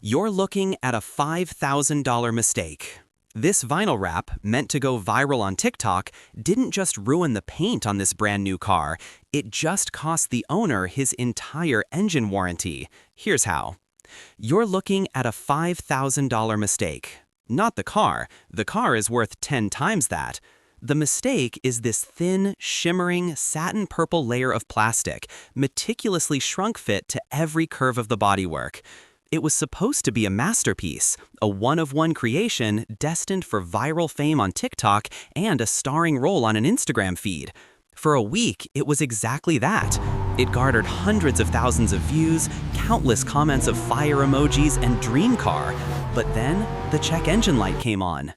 You're looking at a $5,000 mistake. This vinyl wrap, meant to go viral on TikTok, didn't just ruin the paint on this brand new car, it just cost the owner his entire engine warranty. Here's how. You're looking at a $5,000 mistake. Not the car is worth 10 times that. The mistake is this thin, shimmering, satin purple layer of plastic, meticulously shrunk fit to every curve of the bodywork. It was supposed to be a masterpiece, a one-of-one creation destined for viral fame on TikTok and a starring role on an Instagram feed. For a week, it was exactly that. It garnered hundreds of thousands of views, countless comments of fire emojis, and dream car. But then, the check engine light came on.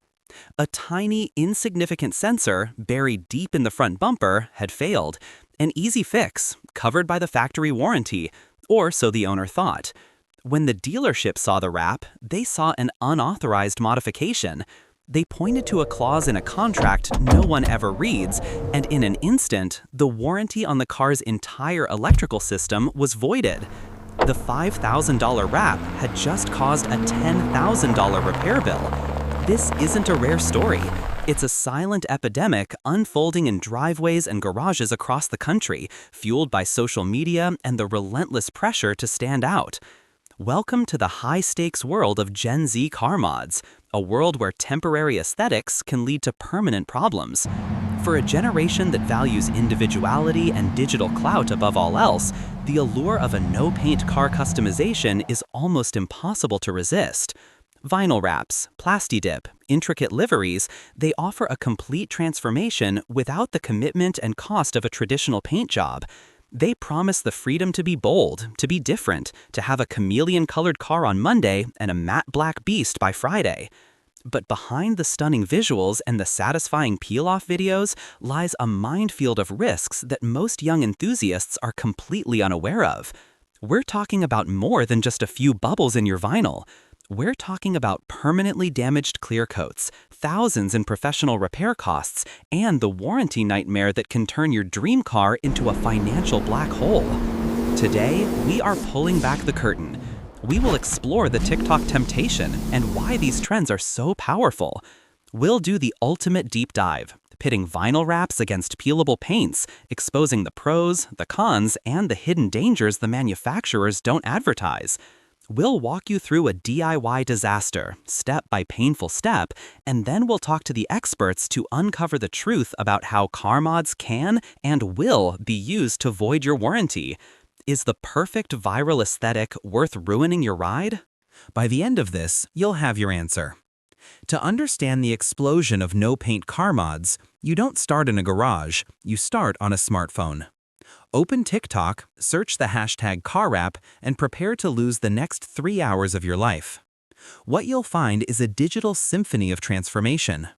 A tiny, insignificant sensor, buried deep in the front bumper, had failed. An easy fix, covered by the factory warranty, or so the owner thought. When the dealership saw the wrap, they saw an unauthorized modification. They pointed to a clause in a contract no one ever reads, and in an instant, the warranty on the car's entire electrical system was voided. The $5,000 wrap had just caused a $10,000 repair bill. This isn't a rare story. It's a silent epidemic unfolding in driveways and garages across the country, fueled by social media and the relentless pressure to stand out. Welcome to the high-stakes world of Gen Z car mods, a world where temporary aesthetics can lead to permanent problems. For a generation that values individuality and digital clout above all else, the allure of a no-paint car customization is almost impossible to resist. Vinyl wraps, Plasti dip, intricate liveries, they offer a complete transformation without the commitment and cost of a traditional paint job. They promise the freedom to be bold, to be different, to have a chameleon-colored car on Monday and a matte black beast by Friday. But behind the stunning visuals and the satisfying peel-off videos lies a minefield of risks that most young enthusiasts are completely unaware of. We're talking about more than just a few bubbles in your vinyl. We're talking about permanently damaged clear coats, thousands in professional repair costs, and the warranty nightmare that can turn your dream car into a financial black hole. Today, we are pulling back the curtain. We will explore the TikTok temptation and why these trends are so powerful. We'll do the ultimate deep dive, pitting vinyl wraps against peelable paints, exposing the pros, the cons, and the hidden dangers the manufacturers don't advertise. We'll walk you through a DIY disaster, step by painful step, and then we'll talk to the experts to uncover the truth about how car mods can and will be used to void your warranty. Is the perfect viral aesthetic worth ruining your ride? By the end of this, you'll have your answer. To understand the explosion of no-paint car mods, you don't start in a garage, you start on a smartphone. Open TikTok, search the hashtag #CarWrap, and prepare to lose the next 3 hours of your life. What you'll find is a digital symphony of transformation.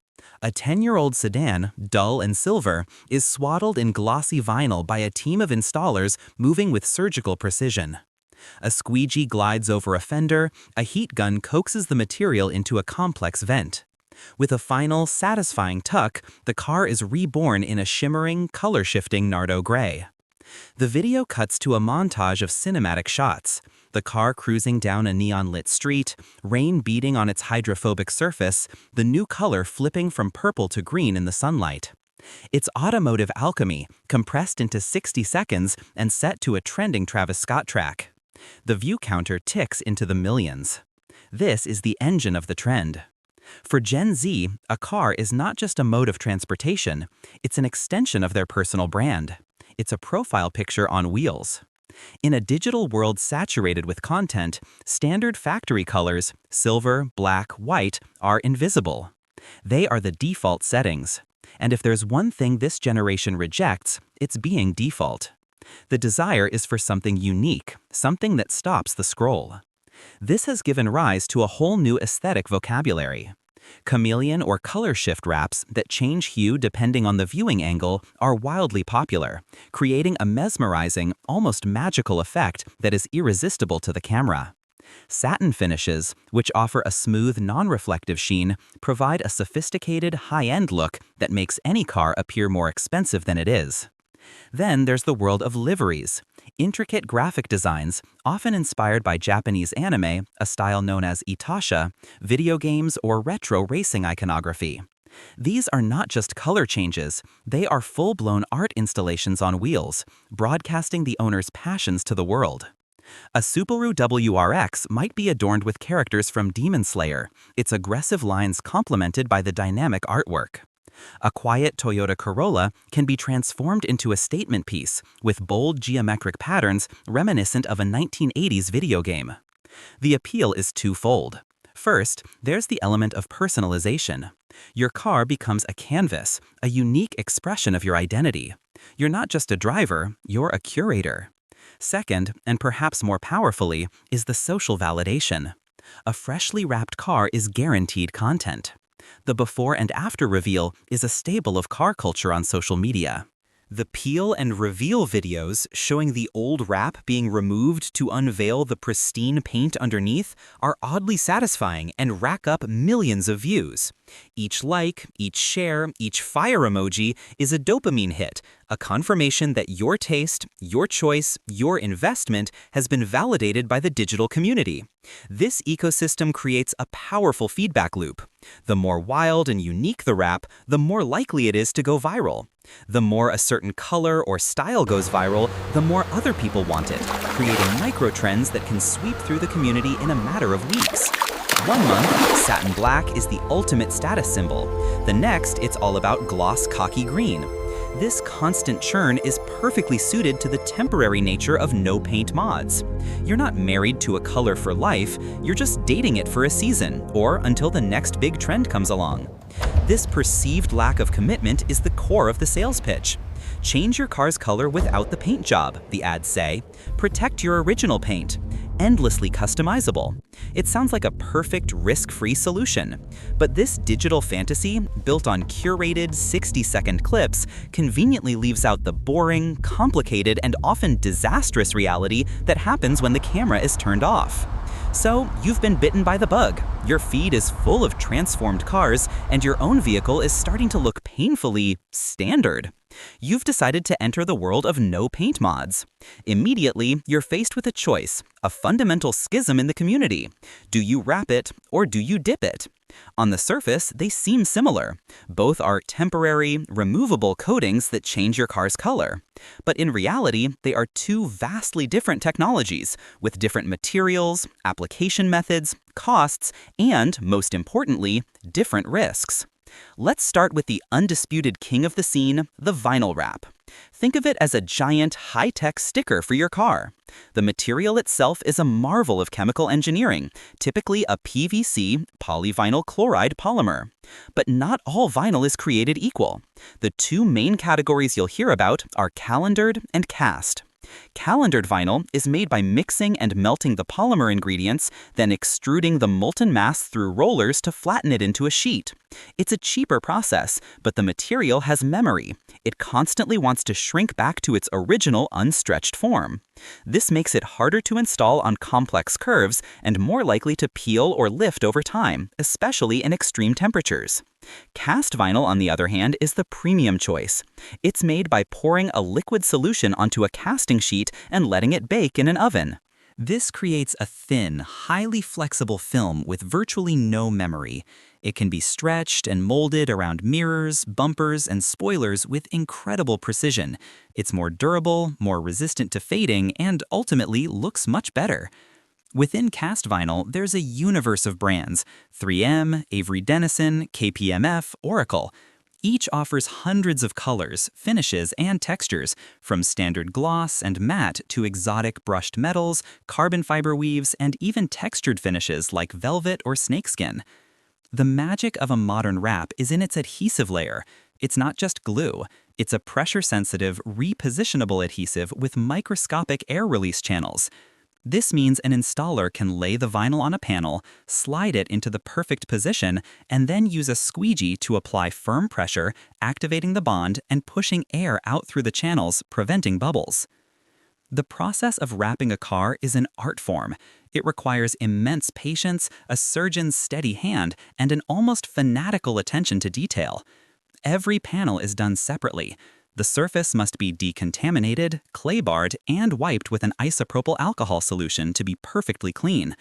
A 10-year-old sedan, dull and silver, is swaddled in glossy vinyl by a team of installers moving with surgical precision. A squeegee glides over a fender, a heat gun coaxes the material into a complex vent. With a final, satisfying tuck, the car is reborn in a shimmering, color-shifting Nardo gray. The video cuts to a montage of cinematic shots, the car cruising down a neon-lit street, rain beating on its hydrophobic surface, the new color flipping from purple to green in the sunlight. It's automotive alchemy, compressed into 60 seconds and set to a trending Travis Scott track. The view counter ticks into the millions. This is the engine of the trend. For Gen Z, a car is not just a mode of transportation, it's an extension of their personal brand. It's a profile picture on wheels. In a digital world saturated with content, standard factory colors, silver, black, white, are invisible. They are the default settings. And if there's one thing this generation rejects, it's being default. The desire is for something unique, something that stops the scroll. This has given rise to a whole new aesthetic vocabulary. Chameleon or color shift wraps that change hue depending on the viewing angle are wildly popular, creating a mesmerizing, almost magical effect that is irresistible to the camera. Satin finishes, which offer a smooth, non-reflective sheen, provide a sophisticated, high-end look that makes any car appear more expensive than it is. Then there's the world of liveries. Intricate graphic designs, often inspired by Japanese anime, a style known as itasha, video games, or retro racing iconography. These are not just color changes, they are full-blown art installations on wheels, broadcasting the owner's passions to the world. A Subaru WRX might be adorned with characters from Demon Slayer, its aggressive lines complemented by the dynamic artwork. A quiet Toyota Corolla can be transformed into a statement piece with bold geometric patterns reminiscent of a 1980s video game. The appeal is twofold. First, there's the element of personalization. Your car becomes a canvas, a unique expression of your identity. You're not just a driver, you're a curator. Second, and perhaps more powerfully, is the social validation. A freshly wrapped car is guaranteed content. The before and after reveal is a staple of car culture on social media. The peel and reveal videos showing the old wrap being removed to unveil the pristine paint underneath are oddly satisfying and rack up millions of views. Each like, each share, each fire emoji is a dopamine hit, a confirmation that your taste, your choice, your investment has been validated by the digital community. This ecosystem creates a powerful feedback loop. The more wild and unique the wrap, the more likely it is to go viral. The more a certain color or style goes viral, the more other people want it, creating micro-trends that can sweep through the community in a matter of weeks. One month, satin black is the ultimate status symbol. The next, it's all about gloss cocky green. This constant churn is perfectly suited to the temporary nature of no-paint mods. You're not married to a color for life, you're just dating it for a season, or until the next big trend comes along. This perceived lack of commitment is the core of the sales pitch. Change your car's color without the paint job, the ads say. Protect your original paint. Endlessly customizable. It sounds like a perfect risk-free solution. But this digital fantasy, built on curated 60-second clips, conveniently leaves out the boring, complicated, and often disastrous reality that happens when the camera is turned off. So, you've been bitten by the bug. Your feed is full of transformed cars, and your own vehicle is starting to look painfully standard. You've decided to enter the world of no-paint mods. Immediately, you're faced with a choice, a fundamental schism in the community. Do you wrap it, or do you dip it? On the surface, they seem similar. Both are temporary, removable coatings that change your car's color. But in reality, they are two vastly different technologies, with different materials, application methods, costs, and, most importantly, different risks. Let's start with the undisputed king of the scene, the vinyl wrap. Think of it as a giant, high-tech sticker for your car. The material itself is a marvel of chemical engineering, typically a PVC, polyvinyl chloride polymer. But not all vinyl is created equal. The two main categories you'll hear about are calendared and cast. Calendared vinyl is made by mixing and melting the polymer ingredients, then extruding the molten mass through rollers to flatten it into a sheet. It's a cheaper process, but the material has memory. It constantly wants to shrink back to its original unstretched form. This makes it harder to install on complex curves and more likely to peel or lift over time, especially in extreme temperatures. Cast vinyl, on the other hand, is the premium choice. It's made by pouring a liquid solution onto a casting sheet and letting it bake in an oven. This creates a thin, highly flexible film with virtually no memory. It can be stretched and molded around mirrors, bumpers, and spoilers with incredible precision. It's more durable, more resistant to fading, and ultimately looks much better. Within cast vinyl, there's a universe of brands: 3M, Avery Dennison, KPMF, Oracle. Each offers hundreds of colors, finishes, and textures, from standard gloss and matte to exotic brushed metals, carbon fiber weaves, and even textured finishes like velvet or snakeskin. The magic of a modern wrap is in its adhesive layer. It's not just glue. It's a pressure-sensitive, repositionable adhesive with microscopic air release channels. This means an installer can lay the vinyl on a panel, slide it into the perfect position, and then use a squeegee to apply firm pressure, activating the bond and pushing air out through the channels, preventing bubbles. The process of wrapping a car is an art form. It requires immense patience, a surgeon's steady hand, and an almost fanatical attention to detail. Every panel is done separately. The surface must be decontaminated, clay-barred, and wiped with an isopropyl alcohol solution to be perfectly clean.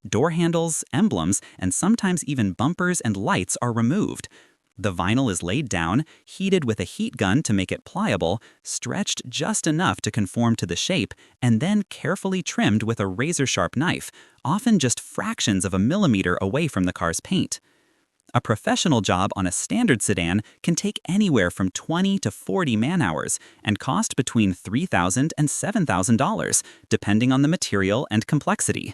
Door handles, emblems, and sometimes even bumpers and lights are removed. The vinyl is laid down, heated with a heat gun to make it pliable, stretched just enough to conform to the shape, and then carefully trimmed with a razor-sharp knife, often just fractions of a millimeter away from the car's paint. A professional job on a standard sedan can take anywhere from 20 to 40 man-hours and cost between $3,000 and $7,000, depending on the material and complexity.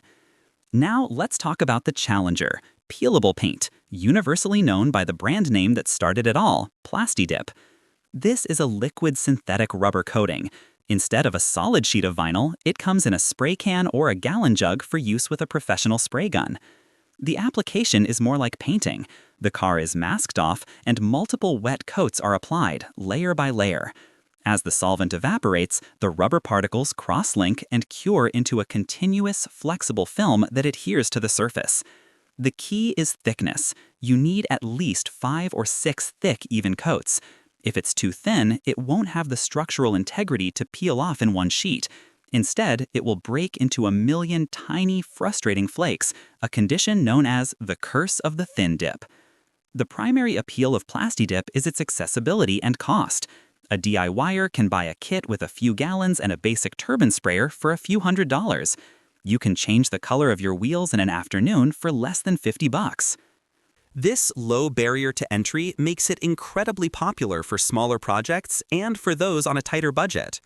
Now let's talk about the challenger, peelable paint, universally known by the brand name that started it all, Plasti. This is a liquid synthetic rubber coating. Instead of a solid sheet of vinyl, it comes in a spray can or a gallon jug for use with a professional spray gun. The application is more like painting. The car is masked off and multiple wet coats are applied, layer by layer. As the solvent evaporates, the rubber particles cross-link and cure into a continuous, flexible film that adheres to the surface. The key is thickness. You need at least 5 or 6 thick, even coats. If it's too thin, it won't have the structural integrity to peel off in one sheet. Instead, it will break into a million tiny, frustrating flakes, a condition known as the curse of the thin dip. The primary appeal of Plasti is its accessibility and cost. A DIYer can buy a kit with a few gallons and a basic turbine sprayer for a few $100s. You can change the color of your wheels in an afternoon for less than $50. This low barrier to entry makes it incredibly popular for smaller projects and for those on a tighter budget.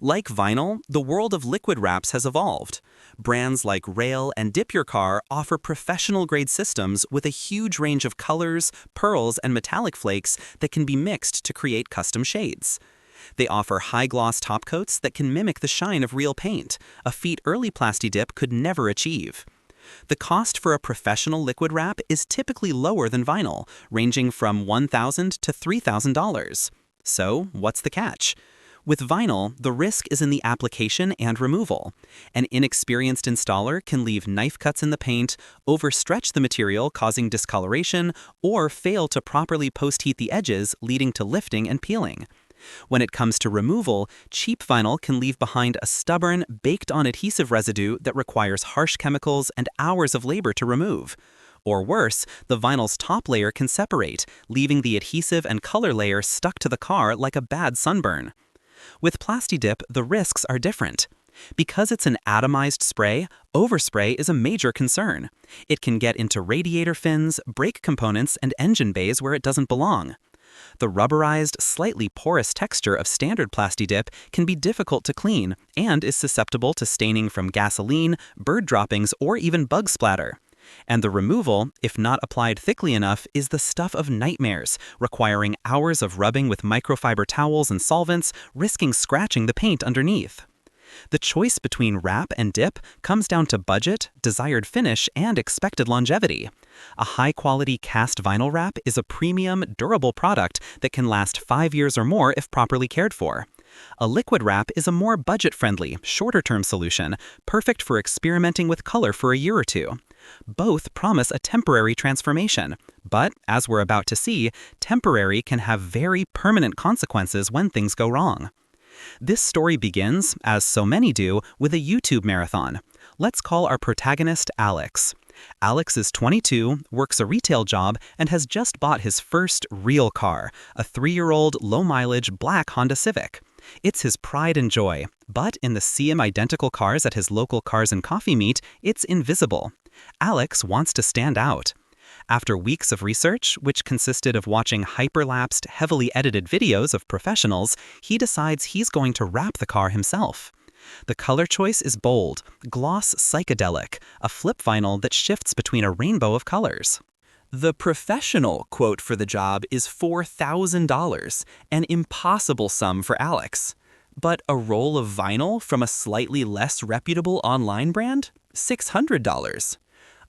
Like vinyl, the world of liquid wraps has evolved. Brands like Resale and Dip Your Car offer professional-grade systems with a huge range of colors, pearls, and metallic flakes that can be mixed to create custom shades. They offer high-gloss top coats that can mimic the shine of real paint, a feat early Plasti could never achieve. The cost for a professional liquid wrap is typically lower than vinyl, ranging from $1,000 to $3,000. So, what's the catch? With vinyl, the risk is in the application and removal. An inexperienced installer can leave knife cuts in the paint, overstretch the material causing discoloration, or fail to properly post-heat the edges, leading to lifting and peeling. When it comes to removal, cheap vinyl can leave behind a stubborn, baked-on adhesive residue that requires harsh chemicals and hours of labor to remove. Or worse, the vinyl's top layer can separate, leaving the adhesive and color layer stuck to the car like a bad sunburn. With Plasti, the risks are different. Because it's an atomized spray, overspray is a major concern. It can get into radiator fins, brake components, and engine bays where it doesn't belong. The rubberized, slightly porous texture of standard Plasti can be difficult to clean and is susceptible to staining from gasoline, bird droppings, or even bug splatter. And the removal, if not applied thickly enough, is the stuff of nightmares, requiring hours of rubbing with microfiber towels and solvents, risking scratching the paint underneath. The choice between wrap and dip comes down to budget, desired finish, and expected longevity. A high-quality cast vinyl wrap is a premium, durable product that can last 5 years or more if properly cared for. A liquid wrap is a more budget-friendly, shorter-term solution, perfect for experimenting with color for a year or two. Both promise a temporary transformation, but, as we're about to see, temporary can have very permanent consequences when things go wrong. This story begins, as so many do, with a YouTube marathon. Let's call our protagonist Alex. Alex is 22, works a retail job, and has just bought his first real car, a 3-year-old low-mileage black Honda Civic. It's his pride and joy, but in the see-em identical cars at his local Cars and Coffee meet, it's invisible. Alex wants to stand out. After weeks of research, which consisted of watching hyperlapsed, heavily edited videos of professionals, he decides he's going to wrap the car himself. The color choice is bold, gloss psychedelic, a flip vinyl that shifts between a rainbow of colors. The professional quote for the job is $4,000, an impossible sum for Alex. But a roll of vinyl from a slightly less reputable online brand? $600.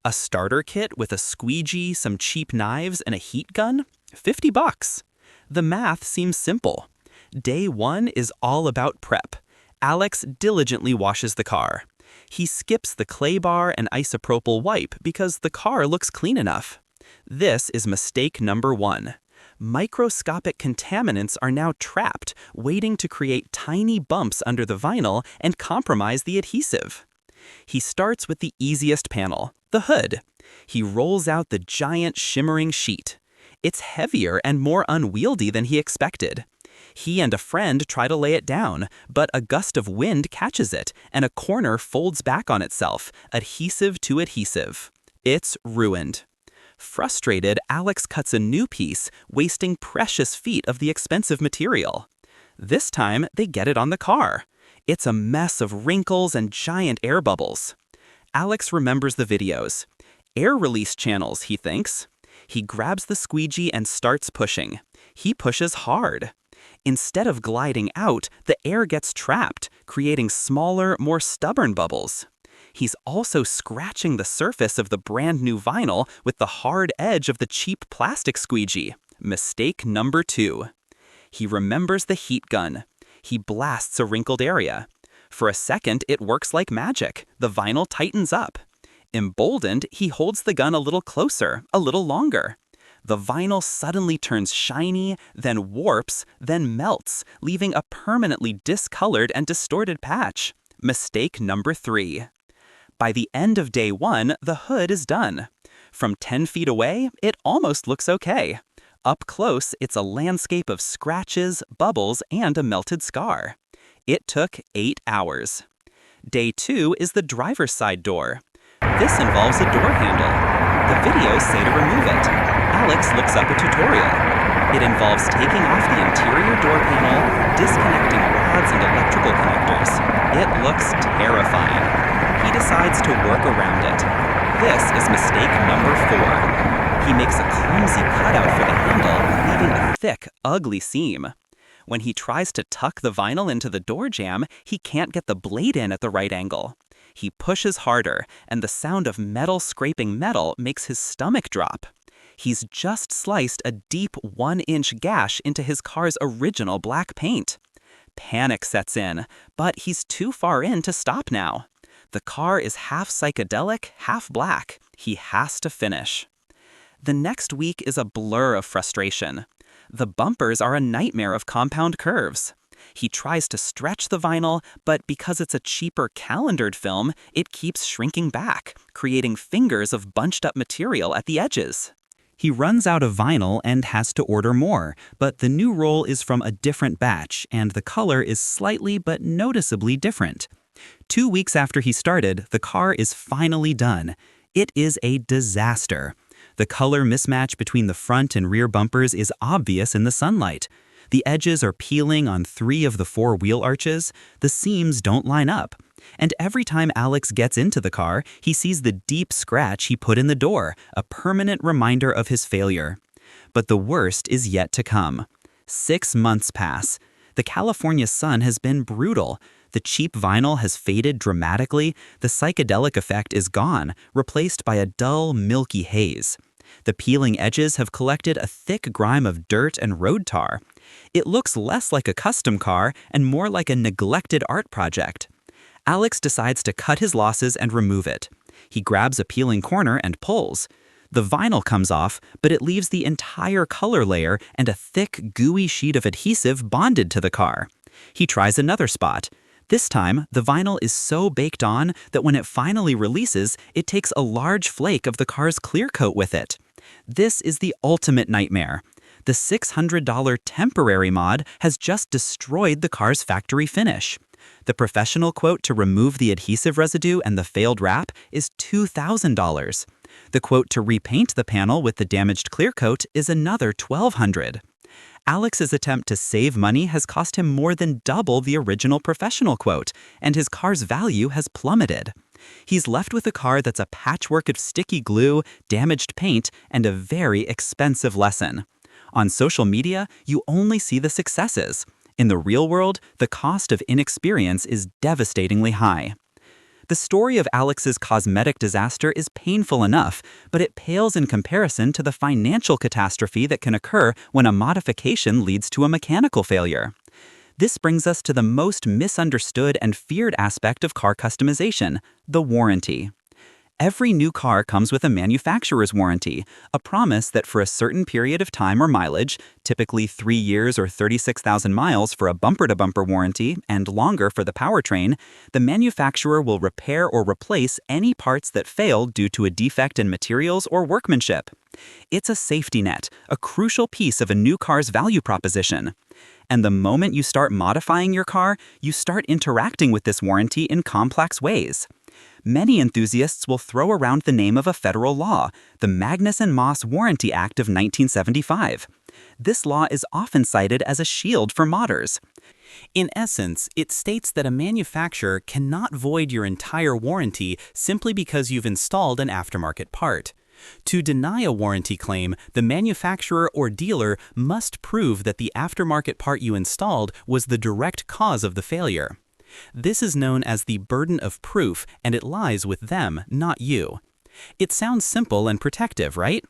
A starter kit with a squeegee, some cheap knives, and a heat gun? $50. The math seems simple. Day 1 is all about prep. Alex diligently washes the car. He skips the clay bar and isopropyl wipe because the car looks clean enough. This is mistake number 1. Microscopic contaminants are now trapped, waiting to create tiny bumps under the vinyl and compromise the adhesive. He starts with the easiest panel, the hood. He rolls out the giant shimmering sheet. It's heavier and more unwieldy than he expected. He and a friend try to lay it down, but a gust of wind catches it, and a corner folds back on itself, adhesive to adhesive. It's ruined. Frustrated, Alex cuts a new piece, wasting precious feet of the expensive material. This time, they get it on the car. It's a mess of wrinkles and giant air bubbles. Alex remembers the videos. Air release channels, he thinks. He grabs the squeegee and starts pushing. He pushes hard. Instead of gliding out, the air gets trapped, creating smaller, more stubborn bubbles. He's also scratching the surface of the brand new vinyl with the hard edge of the cheap plastic squeegee. Mistake number 2. He remembers the heat gun. He blasts a wrinkled area. For a second, it works like magic. The vinyl tightens up. Emboldened, he holds the gun a little closer, a little longer. The vinyl suddenly turns shiny, then warps, then melts, leaving a permanently discolored and distorted patch. Mistake number 3. By the end of day 1, the hood is done. From 10 feet away, it almost looks okay. Up close, it's a landscape of scratches, bubbles, and a melted scar. It took 8 hours. Day 2 is the driver's side door. This involves a door handle. The videos say to remove it. Alex looks up a tutorial. It involves taking off the interior door panel, disconnecting rods and electrical connectors. It looks terrifying. He decides to work around it. This is mistake number 4. He makes a clumsy cutout for the handle, leaving a thick, ugly seam. When he tries to tuck the vinyl into the door jamb, he can't get the blade in at the right angle. He pushes harder, and the sound of metal scraping metal makes his stomach drop. He's just sliced a deep 1-inch gash into his car's original black paint. Panic sets in, but he's too far in to stop now. The car is half psychedelic, half black. He has to finish. The next week is a blur of frustration. The bumpers are a nightmare of compound curves. He tries to stretch the vinyl, but because it's a cheaper calendared film, it keeps shrinking back, creating fingers of bunched up material at the edges. He runs out of vinyl and has to order more, but the new roll is from a different batch, and the color is slightly but noticeably different. 2 weeks after he started, the car is finally done. It is a disaster. The color mismatch between the front and rear bumpers is obvious in the sunlight. The edges are peeling on 3 of the 4 wheel arches, the seams don't line up. And every time Alex gets into the car, he sees the deep scratch he put in the door, a permanent reminder of his failure. But the worst is yet to come. 6 months pass. The California sun has been brutal. The cheap vinyl has faded dramatically, the psychedelic effect is gone, replaced by a dull, milky haze. The peeling edges have collected a thick grime of dirt and road tar. It looks less like a custom car and more like a neglected art project. Alex decides to cut his losses and remove it. He grabs a peeling corner and pulls. The vinyl comes off, but it leaves the entire color layer and a thick, gooey sheet of adhesive bonded to the car. He tries another spot. This time, the vinyl is so baked on that when it finally releases, it takes a large flake of the car's clear coat with it. This is the ultimate nightmare. The $600 temporary mod has just destroyed the car's factory finish. The professional quote to remove the adhesive residue and the failed wrap is $2,000. The quote to repaint the panel with the damaged clear coat is another $1,200. Alex's attempt to save money has cost him more than double the original professional quote, and his car's value has plummeted. He's left with a car that's a patchwork of sticky glue, damaged paint, and a very expensive lesson. On social media, you only see the successes. In the real world, the cost of inexperience is devastatingly high. The story of Alex's cosmetic disaster is painful enough, but it pales in comparison to the financial catastrophe that can occur when a modification leads to a mechanical failure. This brings us to the most misunderstood and feared aspect of car customization, the warranty. Every new car comes with a manufacturer's warranty, a promise that for a certain period of time or mileage, typically 3 years or 36,000 miles for a bumper-to-bumper warranty and longer for the powertrain, the manufacturer will repair or replace any parts that fail due to a defect in materials or workmanship. It's a safety net, a crucial piece of a new car's value proposition. And the moment you start modifying your car, you start interacting with this warranty in complex ways. Many enthusiasts will throw around the name of a federal law, the Magnuson-Moss Warranty Act of 1975. This law is often cited as a shield for modders. In essence, it states that a manufacturer cannot void your entire warranty simply because you've installed an aftermarket part. To deny a warranty claim, the manufacturer or dealer must prove that the aftermarket part you installed was the direct cause of the failure. This is known as the burden of proof, and it lies with them, not you. It sounds simple and protective, right?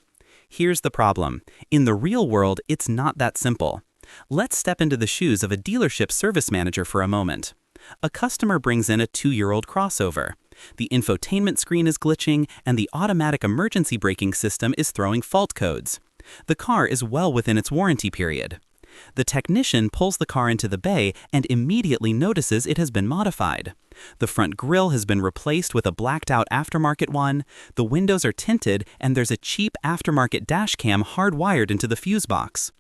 Here's the problem. In the real world, it's not that simple. Let's step into the shoes of a dealership service manager for a moment. A customer brings in a 2-year-old crossover. The infotainment screen is glitching, and the automatic emergency braking system is throwing fault codes. The car is well within its warranty period. The technician pulls the car into the bay and immediately notices it has been modified. The front grille has been replaced with a blacked-out aftermarket one, the windows are tinted, and there's a cheap aftermarket dash cam hardwired into the fuse box.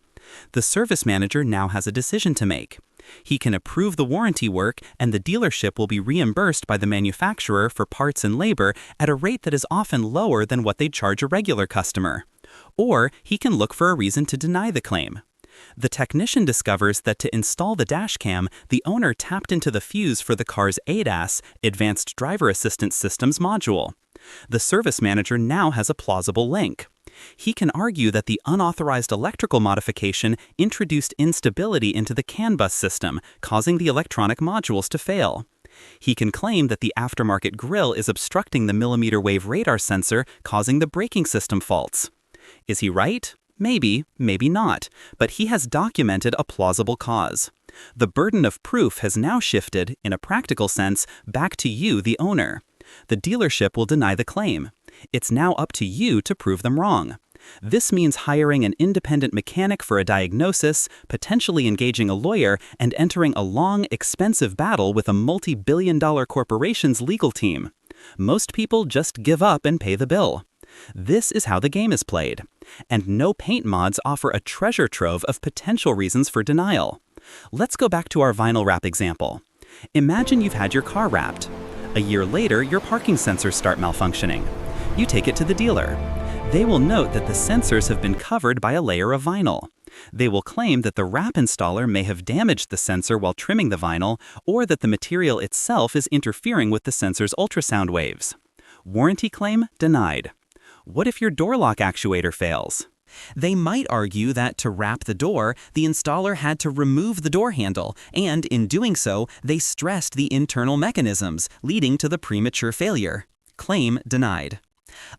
The service manager now has a decision to make. He can approve the warranty work, and the dealership will be reimbursed by the manufacturer for parts and labor at a rate that is often lower than what they'd charge a regular customer. Or he can look for a reason to deny the claim. The technician discovers that to install the dashcam, the owner tapped into the fuse for the car's ADAS, Advanced Driver Assistance Systems module. The service manager now has a plausible link. He can argue that the unauthorized electrical modification introduced instability into the CAN bus system, causing the electronic modules to fail. He can claim that the aftermarket grille is obstructing the millimeter wave radar sensor, causing the braking system faults. Is he right? Maybe, maybe not, but he has documented a plausible cause. The burden of proof has now shifted, in a practical sense, back to you, the owner. The dealership will deny the claim. It's now up to you to prove them wrong. This means hiring an independent mechanic for a diagnosis, potentially engaging a lawyer, and entering a long, expensive battle with a multi-billion-dollar corporation's legal team. Most people just give up and pay the bill. This is how the game is played. And no paint mods offer a treasure trove of potential reasons for denial. Let's go back to our vinyl wrap example. Imagine you've had your car wrapped. A year later, your parking sensors start malfunctioning. You take it to the dealer. They will note that the sensors have been covered by a layer of vinyl. They will claim that the wrap installer may have damaged the sensor while trimming the vinyl, or that the material itself is interfering with the sensor's ultrasound waves. Warranty claim denied. What if your door lock actuator fails? They might argue that to wrap the door, the installer had to remove the door handle, and in doing so, they stressed the internal mechanisms, leading to the premature failure. Claim denied.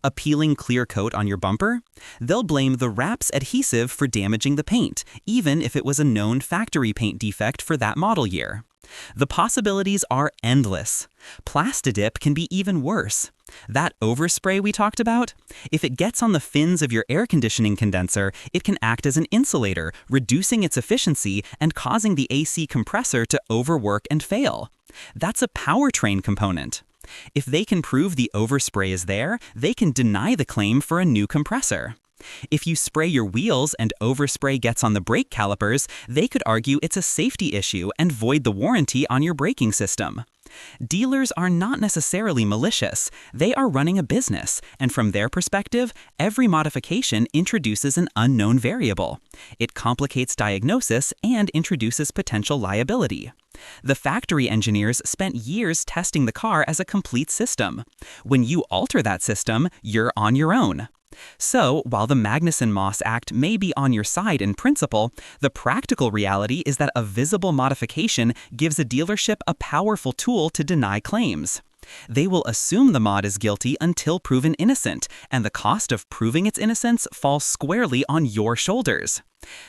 A peeling clear coat on your bumper? They'll blame the wrap's adhesive for damaging the paint, even if it was a known factory paint defect for that model year. The possibilities are endless. Plastidip can be even worse. That overspray we talked about? If it gets on the fins of your air conditioning condenser, it can act as an insulator, reducing its efficiency and causing the AC compressor to overwork and fail. That's a powertrain component. If they can prove the overspray is there, they can deny the claim for a new compressor. If you spray your wheels and overspray gets on the brake calipers, they could argue it's a safety issue and void the warranty on your braking system. Dealers are not necessarily malicious. They are running a business, and from their perspective, every modification introduces an unknown variable. It complicates diagnosis and introduces potential liability. The factory engineers spent years testing the car as a complete system. When you alter that system, you're on your own. So, while the Magnuson-Moss Act may be on your side in principle, the practical reality is that a visible modification gives a dealership a powerful tool to deny claims. They will assume the mod is guilty until proven innocent, and the cost of proving its innocence falls squarely on your shoulders.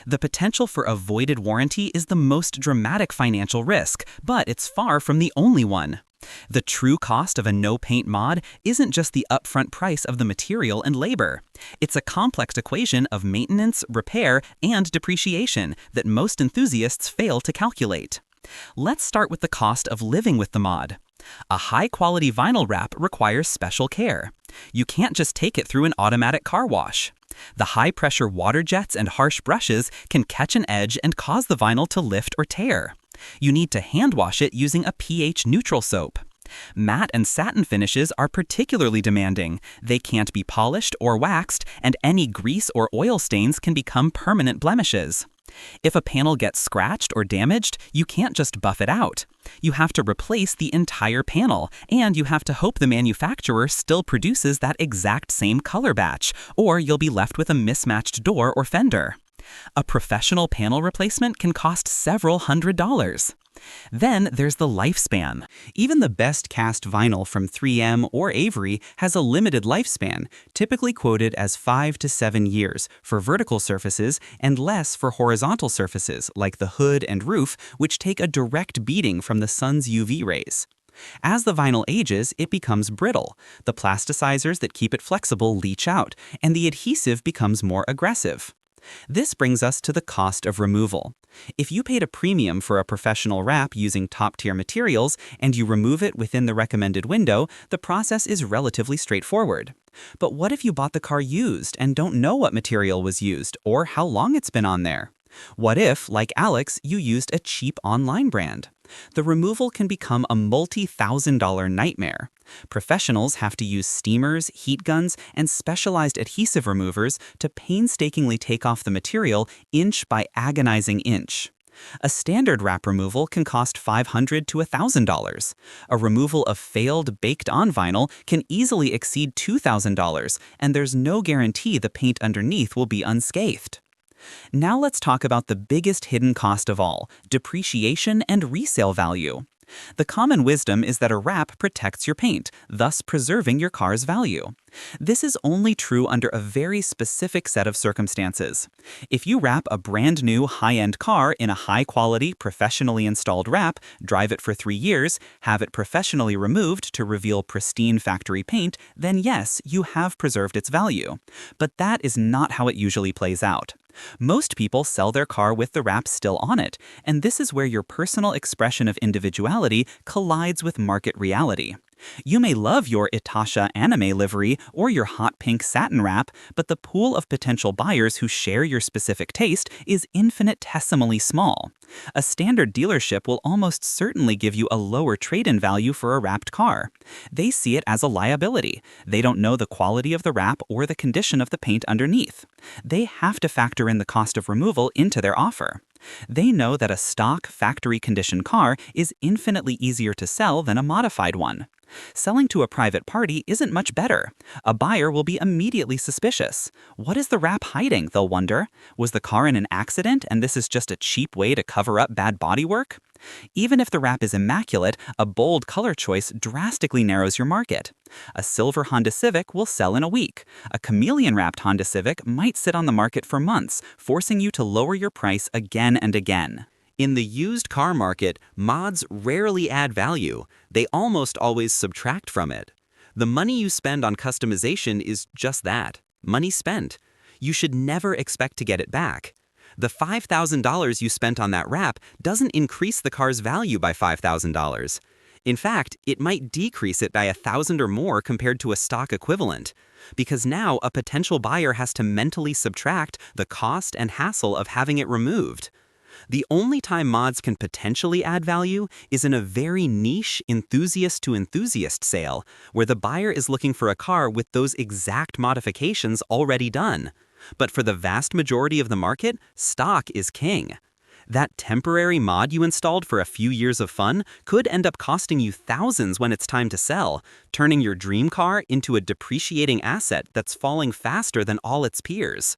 The potential for a voided warranty is the most dramatic financial risk, but it's far from the only one. The true cost of a no-paint mod isn't just the upfront price of the material and labor. It's a complex equation of maintenance, repair, and depreciation that most enthusiasts fail to calculate. Let's start with the cost of living with the mod. A high-quality vinyl wrap requires special care. You can't just take it through an automatic car wash. The high-pressure water jets and harsh brushes can catch an edge and cause the vinyl to lift or tear. You need to hand wash it using a pH-neutral soap. Matte and satin finishes are particularly demanding. They can't be polished or waxed, and any grease or oil stains can become permanent blemishes. If a panel gets scratched or damaged, you can't just buff it out. You have to replace the entire panel, and you have to hope the manufacturer still produces that exact same color batch, or you'll be left with a mismatched door or fender. A professional panel replacement can cost several $100s. Then there's the lifespan. Even the best cast vinyl from 3M or Avery has a limited lifespan, typically quoted as 5 to 7 years for vertical surfaces and less for horizontal surfaces like the hood and roof, which take a direct beating from the sun's UV rays. As the vinyl ages, it becomes brittle. The plasticizers that keep it flexible leach out, and the adhesive becomes more aggressive. This brings us to the cost of removal. If you paid a premium for a professional wrap using top-tier materials and you remove it within the recommended window, the process is relatively straightforward. But what if you bought the car used and don't know what material was used or how long it's been on there? What if, like Alex, you used a cheap online brand? The removal can become a multi-$1,000 nightmare. Professionals have to use steamers, heat guns, and specialized adhesive removers to painstakingly take off the material inch by agonizing inch. A standard wrap removal can cost $500 to $1,000. A removal of failed baked-on vinyl can easily exceed $2,000, and there's no guarantee the paint underneath will be unscathed. Now let's talk about the biggest hidden cost of all, depreciation and resale value. The common wisdom is that a wrap protects your paint, thus preserving your car's value. This is only true under a very specific set of circumstances. If you wrap a brand new high-end car in a high-quality, professionally installed wrap, drive it for 3 years, have it professionally removed to reveal pristine factory paint, then yes, you have preserved its value. But that is not how it usually plays out. Most people sell their car with the wrap still on it, and this is where your personal expression of individuality collides with market reality. You may love your Itasha anime livery or your hot pink satin wrap, but the pool of potential buyers who share your specific taste is infinitesimally small. A standard dealership will almost certainly give you a lower trade-in value for a wrapped car. They see it as a liability. They don't know the quality of the wrap or the condition of the paint underneath. They have to factor in the cost of removal into their offer. They know that a stock, factory-conditioned car is infinitely easier to sell than a modified one. Selling to a private party isn't much better. A buyer will be immediately suspicious. What is the wrap hiding, they'll wonder? Was the car in an accident and this is just a cheap way to cover up bad bodywork? Even if the wrap is immaculate, a bold color choice drastically narrows your market. A silver Honda Civic will sell in a week. A chameleon-wrapped Honda Civic might sit on the market for months, forcing you to lower your price again and again. In the used car market, mods rarely add value. They almost always subtract from it. The money you spend on customization is just that, money spent. You should never expect to get it back. The $5,000 you spent on that wrap doesn't increase the car's value by $5,000. In fact, it might decrease it by $1,000 or more compared to a stock equivalent, because now a potential buyer has to mentally subtract the cost and hassle of having it removed. The only time mods can potentially add value is in a very niche enthusiast-to-enthusiast sale, where the buyer is looking for a car with those exact modifications already done. But for the vast majority of the market, stock is king. That temporary mod you installed for a few years of fun could end up costing you thousands when it's time to sell, turning your dream car into a depreciating asset that's falling faster than all its peers.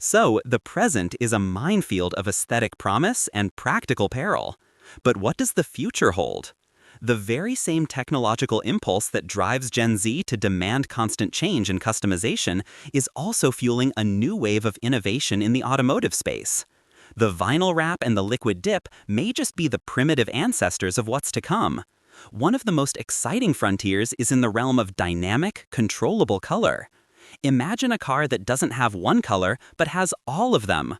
So, the present is a minefield of aesthetic promise and practical peril. But what does the future hold? The very same technological impulse that drives Gen Z to demand constant change and customization is also fueling a new wave of innovation in the automotive space. The vinyl wrap and the liquid dip may just be the primitive ancestors of what's to come. One of the most exciting frontiers is in the realm of dynamic, controllable color. Imagine a car that doesn't have one color, but has all of them.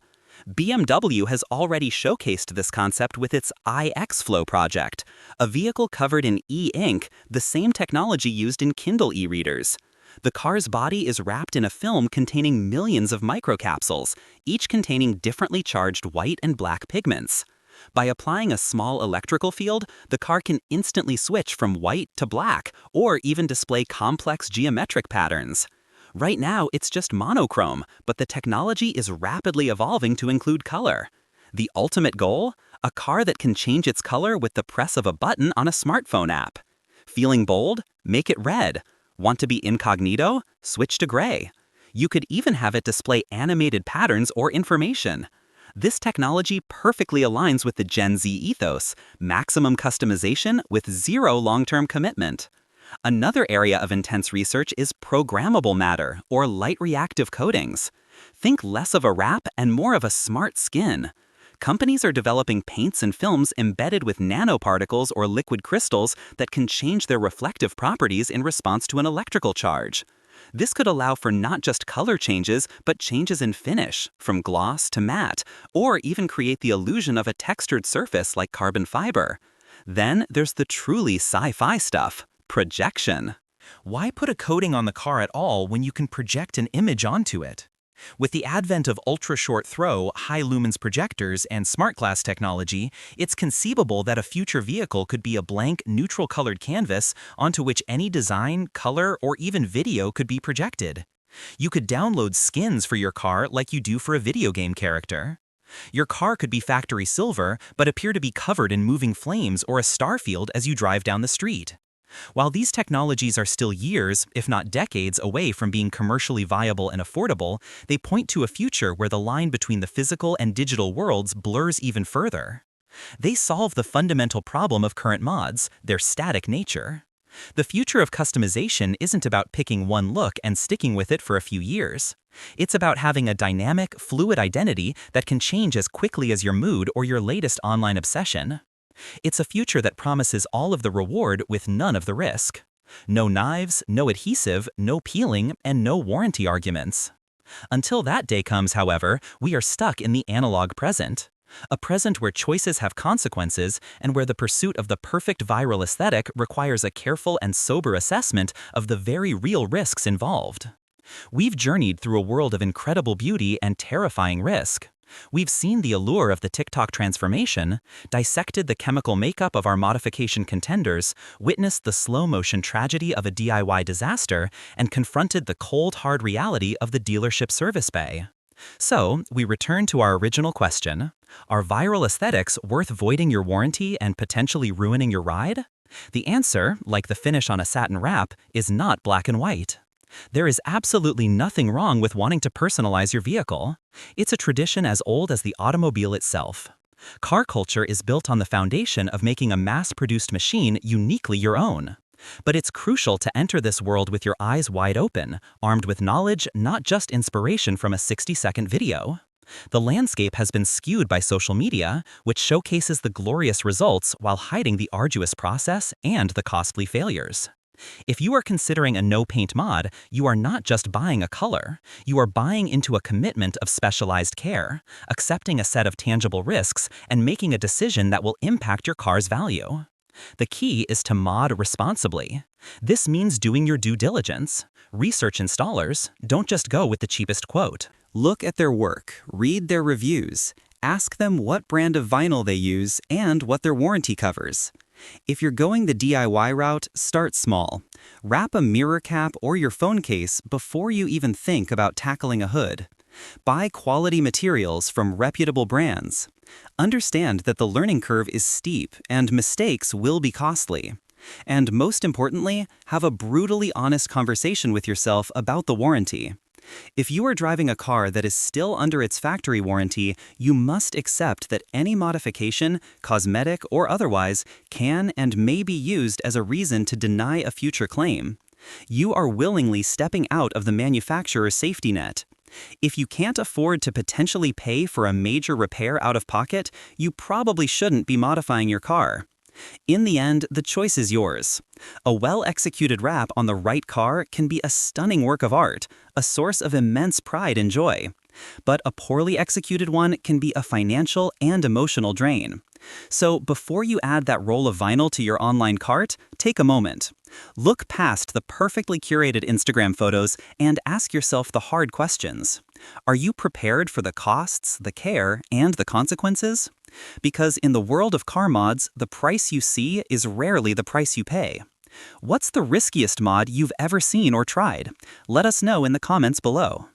BMW has already showcased this concept with its iXFlow project, a vehicle covered in e-ink, the same technology used in Kindle e-readers. The car's body is wrapped in a film containing millions of microcapsules, each containing differently charged white and black pigments. By applying a small electrical field, the car can instantly switch from white to black, or even display complex geometric patterns. Right now, it's just monochrome, but the technology is rapidly evolving to include color. The ultimate goal? A car that can change its color with the press of a button on a smartphone app. Feeling bold? Make it red. Want to be incognito? Switch to gray. You could even have it display animated patterns or information. This technology perfectly aligns with the Gen Z ethos, maximum customization with zero long-term commitment. Another area of intense research is programmable matter, or light reactive coatings. Think less of a wrap and more of a smart skin. Companies are developing paints and films embedded with nanoparticles or liquid crystals that can change their reflective properties in response to an electrical charge. This could allow for not just color changes, but changes in finish, from gloss to matte, or even create the illusion of a textured surface like carbon fiber. Then there's the truly sci-fi stuff. Projection. Why put a coating on the car at all when you can project an image onto it? With the advent of ultra-short throw, high-lumens projectors, and smart glass technology, it's conceivable that a future vehicle could be a blank, neutral-colored canvas onto which any design, color, or even video could be projected. You could download skins for your car like you do for a video game character. Your car could be factory silver, but appear to be covered in moving flames or a star field as you drive down the street. While these technologies are still years, if not decades, away from being commercially viable and affordable, they point to a future where the line between the physical and digital worlds blurs even further. They solve the fundamental problem of current mods, their static nature. The future of customization isn't about picking one look and sticking with it for a few years. It's about having a dynamic, fluid identity that can change as quickly as your mood or your latest online obsession. It's a future that promises all of the reward with none of the risk. No knives, no adhesive, no peeling, and no warranty arguments. Until that day comes, however, we are stuck in the analog present. A present where choices have consequences and where the pursuit of the perfect viral aesthetic requires a careful and sober assessment of the very real risks involved. We've journeyed through a world of incredible beauty and terrifying risk. We've seen the allure of the TikTok transformation, dissected the chemical makeup of our modification contenders, witnessed the slow-motion tragedy of a DIY disaster, and confronted the cold, hard reality of the dealership service bay. So, we return to our original question. Are viral aesthetics worth voiding your warranty and potentially ruining your ride? The answer, like the finish on a satin wrap, is not black and white. There is absolutely nothing wrong with wanting to personalize your vehicle. It's a tradition as old as the automobile itself. Car culture is built on the foundation of making a mass-produced machine uniquely your own. But it's crucial to enter this world with your eyes wide open, armed with knowledge, not just inspiration from a 60-second video. The landscape has been skewed by social media, which showcases the glorious results while hiding the arduous process and the costly failures. If you are considering a no-paint mod, you are not just buying a color. You are buying into a commitment of specialized care, accepting a set of tangible risks, and making a decision that will impact your car's value. The key is to mod responsibly. This means doing your due diligence. Research installers, don't just go with the cheapest quote. Look at their work, read their reviews, ask them what brand of vinyl they use and what their warranty covers. If you're going the DIY route, start small. Wrap a mirror cap or your phone case before you even think about tackling a hood. Buy quality materials from reputable brands. Understand that the learning curve is steep and mistakes will be costly. And most importantly, have a brutally honest conversation with yourself about the warranty. If you are driving a car that is still under its factory warranty, you must accept that any modification, cosmetic or otherwise, can and may be used as a reason to deny a future claim. You are willingly stepping out of the manufacturer's safety net. If you can't afford to potentially pay for a major repair out of pocket, you probably shouldn't be modifying your car. In the end, the choice is yours. A well-executed wrap on the right car can be a stunning work of art, a source of immense pride and joy. But a poorly executed one can be a financial and emotional drain. So before you add that roll of vinyl to your online cart, take a moment. Look past the perfectly curated Instagram photos and ask yourself the hard questions. Are you prepared for the costs, the care, and the consequences? Because in the world of car mods, the price you see is rarely the price you pay. What's the riskiest mod you've ever seen or tried? Let us know in the comments below.